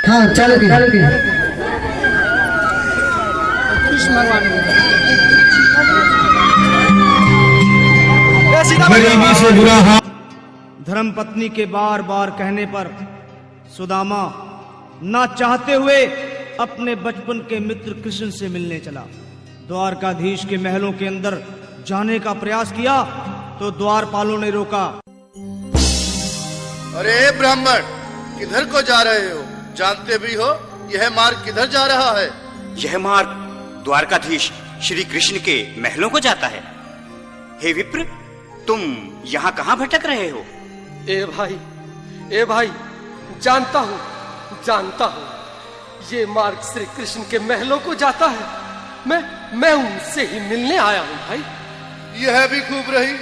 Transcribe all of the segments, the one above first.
हाँ चल के कृष्ण भगवान गरीबी से बुरा हाल। धर्मपत्नी के बार बार कहने पर सुदामा ना चाहते हुए अपने बचपन के मित्र कृष्ण से मिलने चला। द्वारकाधीश के महलों के अंदर जाने का प्रयास किया तो द्वारपालों ने रोका। अरे ब्राह्मण, किधर को जा रहे हो? जानते भी हो यह मार्ग किधर जा रहा है? यह मार्ग द्वारकाधीश श्री कृष्ण के महलों को जाता है। हे विप्र, तुम यहाँ कहाँ भटक रहे हो? ए भाई, जानता हूँ ये मार्ग श्री कृष्ण के महलों को जाता है। मैं उनसे ही मिलने आया हूँ भाई। यह भी खूब रही।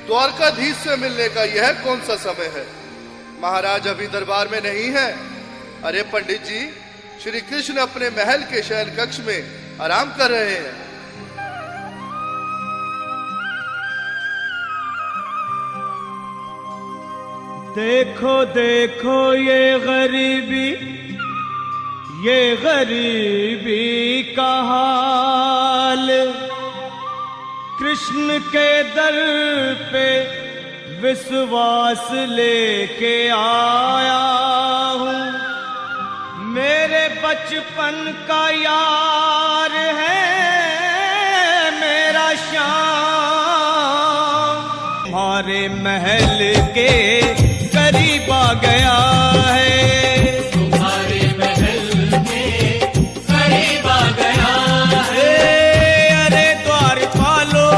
द्वारकाधीश से मिलने का यह कौन सा समय है? महाराज अभी दरबार में नहीं है। अरे पंडित जी, श्री कृष्ण अपने महल के शयन कक्ष में आराम कर रहे हैं। देखो देखो ये गरीबी का हाल, कृष्ण के दर पे विश्वास लेके आया हूँ। मेरे बचपन का यार है मेरा श्याम, हमारे महल के करीब आ गया है। तुम्हारे महल के करीब आ गया है। अरे द्वारपालो,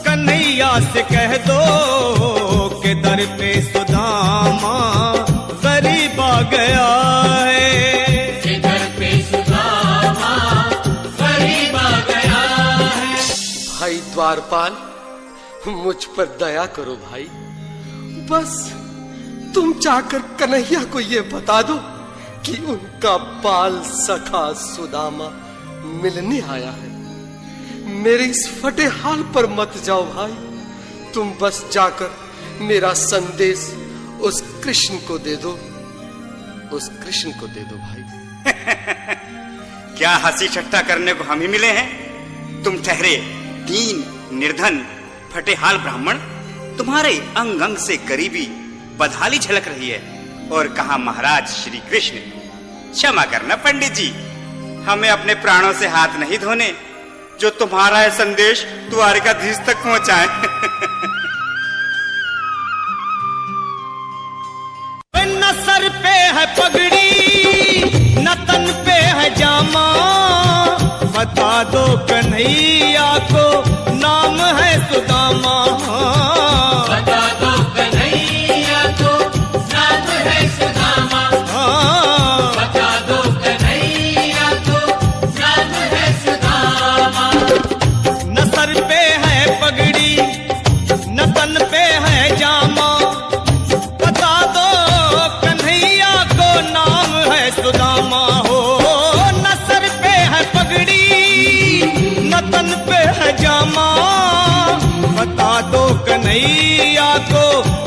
कन्हैया से कह दो कि दर पे सुदामा करीब आ गया है। कि दर पे सुदामा करीब आ गया है। भाई द्वारपाल, मुझ पर दया करो भाई। बस तुम जाकर कन्हैया को ये बता दो कि उनका बाल सखा सुदामा मिलने आया है। मेरे इस फटे हाल पर मत जाओ भाई। तुम बस जाकर मेरा संदेश उस कृष्ण को दे दो भाई। क्या हंसी ठट्ठा करने को हम ही मिले हैं? तुम ठहरे दीन निर्धन फटेहाल ब्राह्मण, तुम्हारे अंग अंग से गरीबी बदहाली झलक रही है। और कहा महाराज श्री कृष्ण। क्षमा करना पंडित जी, हमें अपने प्राणों से हाथ नहीं धोने जो तुम्हारा है संदेश द्वारकाधीश तक पहुंचाए। न सर पे है पगड़ी, न तन पे है जामा, बता दो कन्हैया को नाम है सुदामा। बता दो कन्हैया को नाम है सुदामा। बता दो कन्हैया को नाम है सुदामा। न सर पे है पगड़ी, न तन पे है जामा, बता दो कन्हैया को नाम है सुदामा। हो न सर पे है पगड़ी, न तन पे है जामा, बता दो कन्हैया को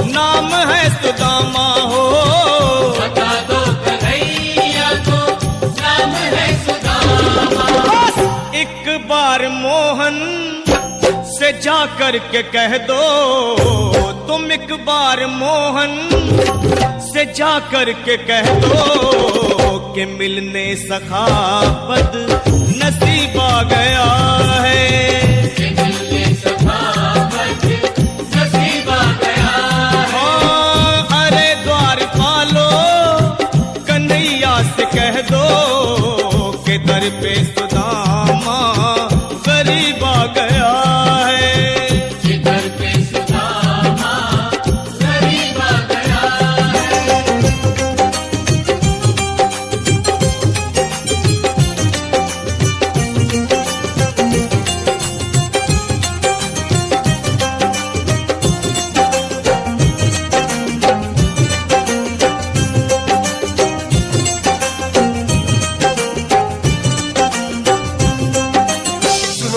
नाम है सुदामा। हो बता दो कन्हैया को नाम है सुदामा। बस एक बार मोहन से जा कर के कह दो, तुम एक बार मोहन से जा कर के कह दो कि मिलने सखावत नसीब आ गया है। कि मिलने सखावत नसीब आ गया है। अरे द्वारपालो, कन्हैया से कह दो कि दर पे सुदामा करीब आ गया है। कि दर पे सुदामा करीब आ गया है।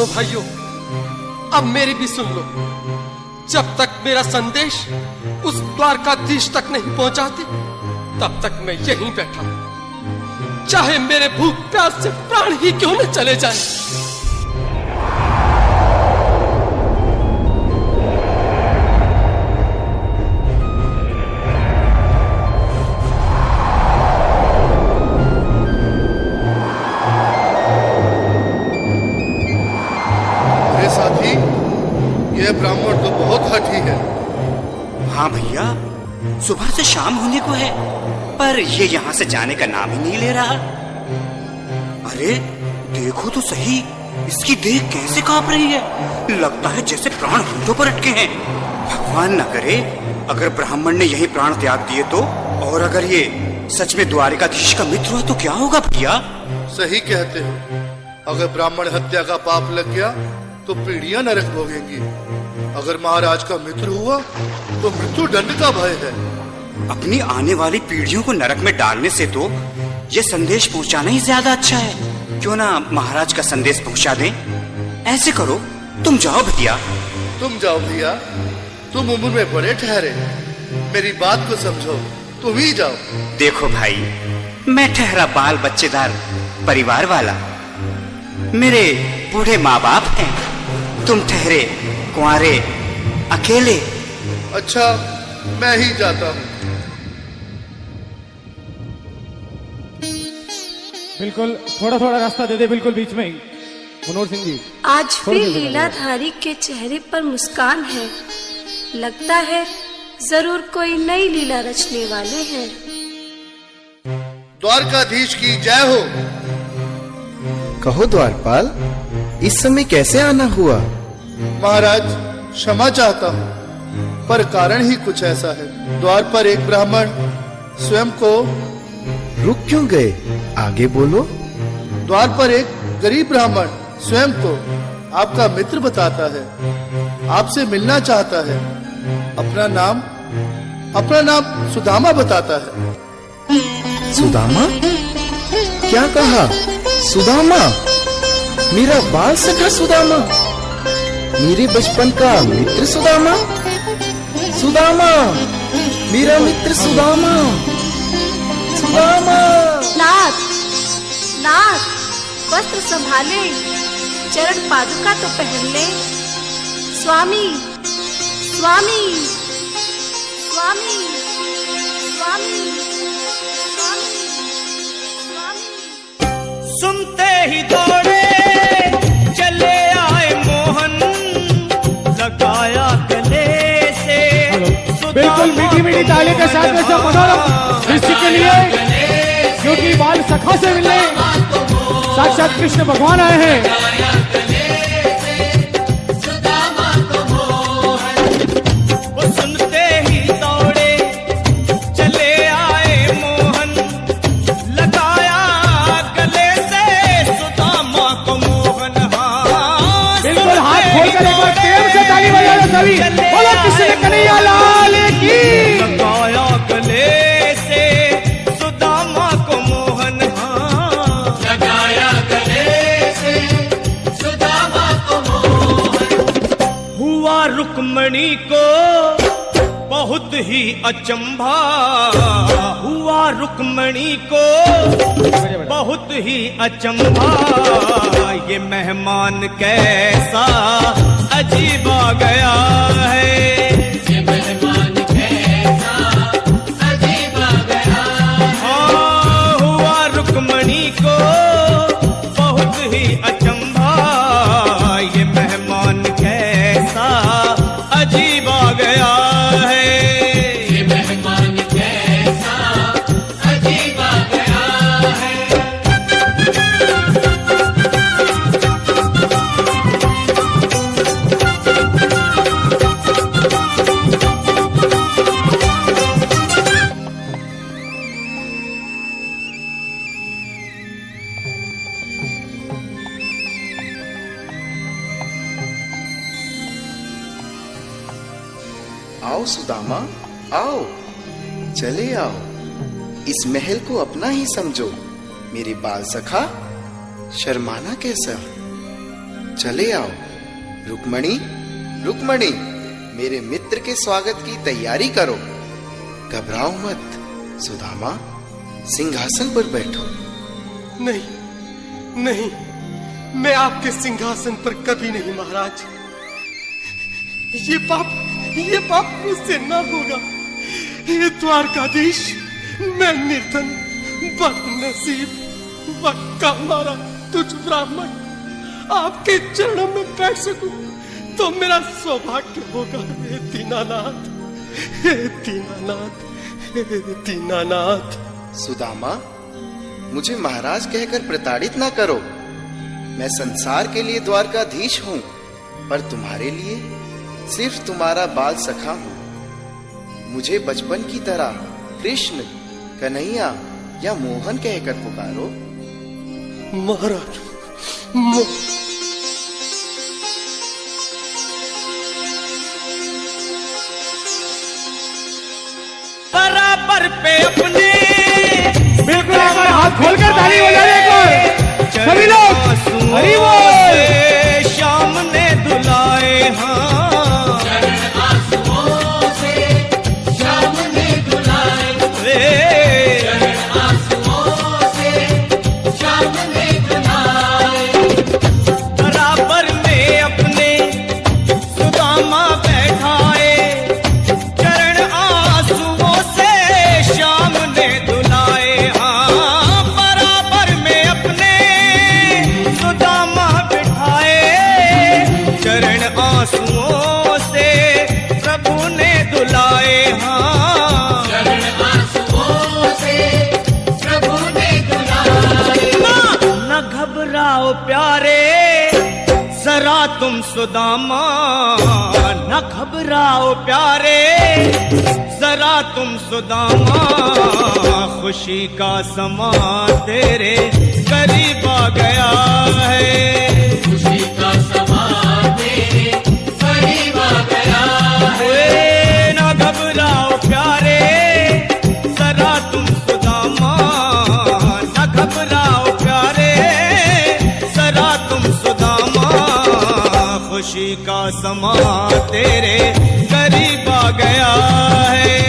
भाइयों, अब मेरी भी सुन लो। जब तक मेरा संदेश उस द्वारकाधीश तक नहीं पहुंचाते, तब तक मैं यहीं बैठा हूं। चाहे मेरे भूख प्यास से प्राण ही क्यों न चले जाएं। अरे साथी, यह ब्राह्मण तो बहुत हठी है। हाँ भैया, सुबह से शाम होने को है, पर ये यहाँ से जाने का नाम ही नहीं ले रहा। अरे देखो तो सही, इसकी देह कैसे कांप रही है। लगता है जैसे प्राण होठों पर अटके हैं। भगवान न करे अगर ब्राह्मण ने यही प्राण त्याग दिए तो, और अगर ये सच में द्वारिकाधीश का मित्र हुआ तो क्या होगा भैया? सही कहते हो, अगर ब्राह्मण हत्या का पाप लग गया तो पीढ़ियां नरक भोगेंगी। अगर महाराज का मित्र हुआ तो मृत्यु दंड का भय है। अपनी आने वाली पीढ़ियों को नरक में डालने से तो ये संदेश पहुंचाना ही ज्यादा अच्छा है। क्यों ना महाराज का संदेश पहुंचा दें? ऐसे करो, तुम जाओ भैया। तुम जाओ भैया, तुम उम्र में बड़े ठहरे, मेरी बात को समझो, तुम ही जाओ। देखो भाई, मैं ठहरा बाल बच्चेदार परिवार वाला, मेरे बूढ़े माँ बाप हैं, तुम ठहरे कुंवारे अकेले। अच्छा, मैं ही जाता हूँ। बिल्कुल, थोड़ा थोड़ा रास्ता दे दे, बिल्कुल बीच में ही। मनोहर सिंह जी, आज फिर लीलाधारी के चेहरे पर मुस्कान है। लगता है जरूर कोई नई लीला रचने वाले हैं। द्वारकाधीश की जय हो। कहो द्वारपाल, इस समय कैसे आना हुआ? महाराज, क्षमा चाहता हूँ, पर कारण ही कुछ ऐसा है। द्वार पर एक ब्राह्मण स्वयं को रुक क्यों गए? आगे बोलो। द्वार पर एक गरीब ब्राह्मण स्वयं को आपका मित्र बताता है, आपसे मिलना चाहता है। अपना नाम सुदामा बताता है। सुदामा? क्या कहा? सुदामा? मेरा बाल सखा सुदामा? मेरे बचपन का मित्र सुदामा? सुदामा, मेरा मित्र सुदामा। सुदामा। नाथ, नाथ, वस्त्र संभाले, चरण पादुका तो पहन ले। स्वामी, स्वामी, स्वामी, स्वामी, स्वामी, स्वामी। सुनते ही दौड़े चले आए मोहन, लगाया गले से बिल्कुल मीठी मीठी ताली के साथ में सब मनोरम दृश्य के लिए, क्योंकि बाल सखा से मिलने साक्षात कृष्ण भगवान आए हैं। वो सुनते ही दौड़े चले आए मोहन, लगाया गले से सुदामा को मोहन। हाँ, बिल्कुल, हाथ खोलकर एक बार प्रेम से ताली बजा दो सभी। बोलो कृष्ण कन्हैया लाल की। लगाया गले से सुदामा को मोहन। हाँ, लगाया गले से सुदामा को मोहन। हुआ रुक्मणी को बहुत ही अचंभा, हुआ रुक्मणी को बहुत ही अचंभा। ये मेहमान कैसा अजीब आ गया है। ये मेहमान कैसा अजीब आ गया है। हाँ, हुआ रुक्मणी को बहुत ही अचंभा। ये मेहमान कैसा अजीब आ गया है। ये मेहमान कैसा अजीब आ गया है। आओ सुदामा, आओ, चले आओ। इस महल को अपना ही समझो। मेरे बाल सखा, शर्माना कैसा? चले आओ। रुक्मणी, रुक्मणी, मेरे मित्र के स्वागत की तैयारी करो। घबराओ मत। सुदामा, सिंहासन पर बैठो। नहीं नहीं, मैं आपके सिंहासन पर कभी नहीं महाराज। ये पाप मुझसे न होगा। ये द्वारकाधीश, मैं निर्धन, बदनसीब, वक्का मारा तुझ ब्राह्मण आपके चरणों में बैठ सकूं तो मेरा सौभाग्य होगा। हे दीनानाथ, हे दीनानाथ, हे दीनानाथ। सुदामा, मुझे महाराज कहकर प्रताड़ित ना करो। मैं संसार के लिए द्वारकाधीश हूँ, पर तुम्हारे लिए सिर्फ तुम्हारा बाल सखा हूँ। मुझे बचपन की तरह कृष्ण, कन्हैया या मोहन कहकर पुकारो। महाराज, बराबर पे अपने बिल्कुल एक बार हाथ खोलकर ताली हो जाए एक बार सभी लोग। हरि बोल। श्याम ने दुलाए हाँ, चरण आंसुओं से श्याम ने दुलाए, चरण आंसुओं से श्याम ने दुलाए। बराबर में अपने सुदामा बैठाए, चरण आंसुओं से श्याम ने दुलाए हाँ। बराबर में अपने सुदामा बिठाए, चरण आंसुओं से प्रभु ने दुलाए हाँ। चरण आंसुओं से प्रभु ने दुलाए। न घबराओ प्यारे जरा तुम सुदामा, न घबराओ प्यारे जरा तुम सुदामा। खुशी का समा तेरे करीब आ गया है, खुशी का समा तेरे करीब आ गया है। न घबराओ प्यारे जरा तुम सुदामा, न घबराओ प्यारे जरा तुम सुदामा। खुशी का समा तेरे करीब आ गया है।